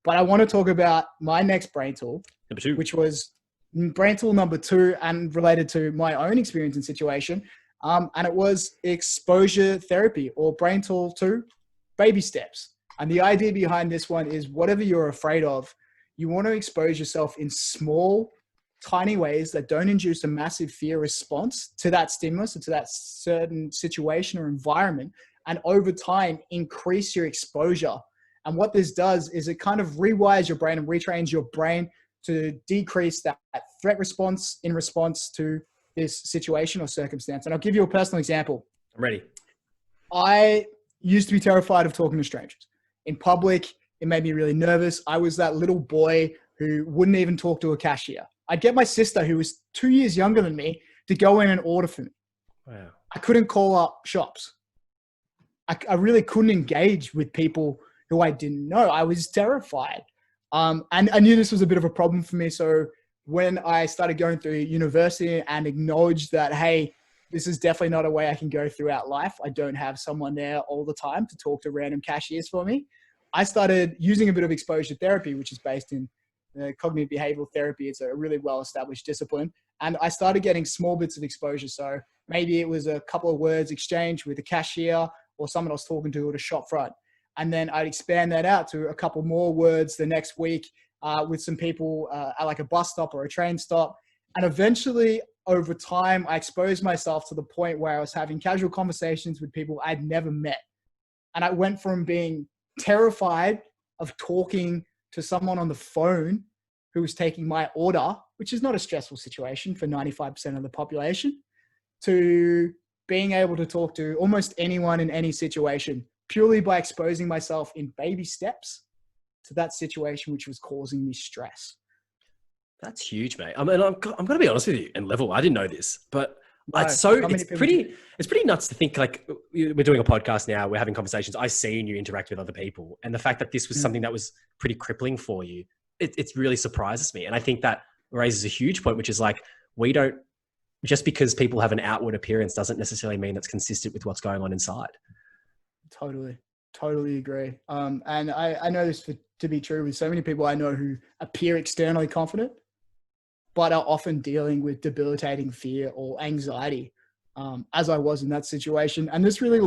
But I want to talk about my next brain tool, Number two. which was brain tool number 2 and related to my own experience and situation. And it was exposure therapy, or brain tool 2, baby steps. And the idea behind this one is whatever you're afraid of, you want to expose yourself in small, tiny ways that don't induce a massive fear response to that stimulus or to that certain situation or environment. And over time, increase your exposure. And what this does is it kind of rewires your brain and retrains your brain to decrease that threat response in response to this situation or circumstance. And I'll give you a personal example. I'm ready. I used to be terrified of talking to strangers. In public, it made me really nervous. I was that little boy who wouldn't even talk to a cashier. I'd get my sister, who was 2 years younger than me, to go in and order for me. Wow. I couldn't call up shops. I really couldn't engage with people who I didn't know. I was terrified. And I knew this was a bit of a problem for me. So when I started going through university and acknowledged that, hey, this is definitely not a way I can go throughout life. I don't have someone there all the time to talk to random cashiers for me. I started using a bit of exposure therapy, which is based in cognitive behavioral therapy. It's a really well-established discipline. And I started getting small bits of exposure. So maybe it was a couple of words exchanged with a cashier or someone I was talking to at a shop front. And then I'd expand that out to a couple more words the next week with some people at like a bus stop or a train stop. And eventually, over time, I exposed myself to the point where I was having casual conversations with people I'd never met. And I went from being terrified of talking to someone on the phone who was taking my order, which is not a stressful situation for 95% of the population, to being able to talk to almost anyone in any situation purely by exposing myself in baby steps to that situation which was causing me stress. That's huge, mate. I mean, I'm going to be honest with you and level. I didn't know this, but No, it's pretty nuts to think like we're doing a podcast now. We're having conversations. I see you interact with other people, and the fact that this was something that was pretty crippling for you, it really surprises me. And I think that raises a huge point, which is like, we don't, just because people have an outward appearance doesn't necessarily mean that's consistent with what's going on inside. Totally agree. And I know this to be true with so many people I know who appear externally confident, but are often dealing with debilitating fear or anxiety, as I was in that situation. And this really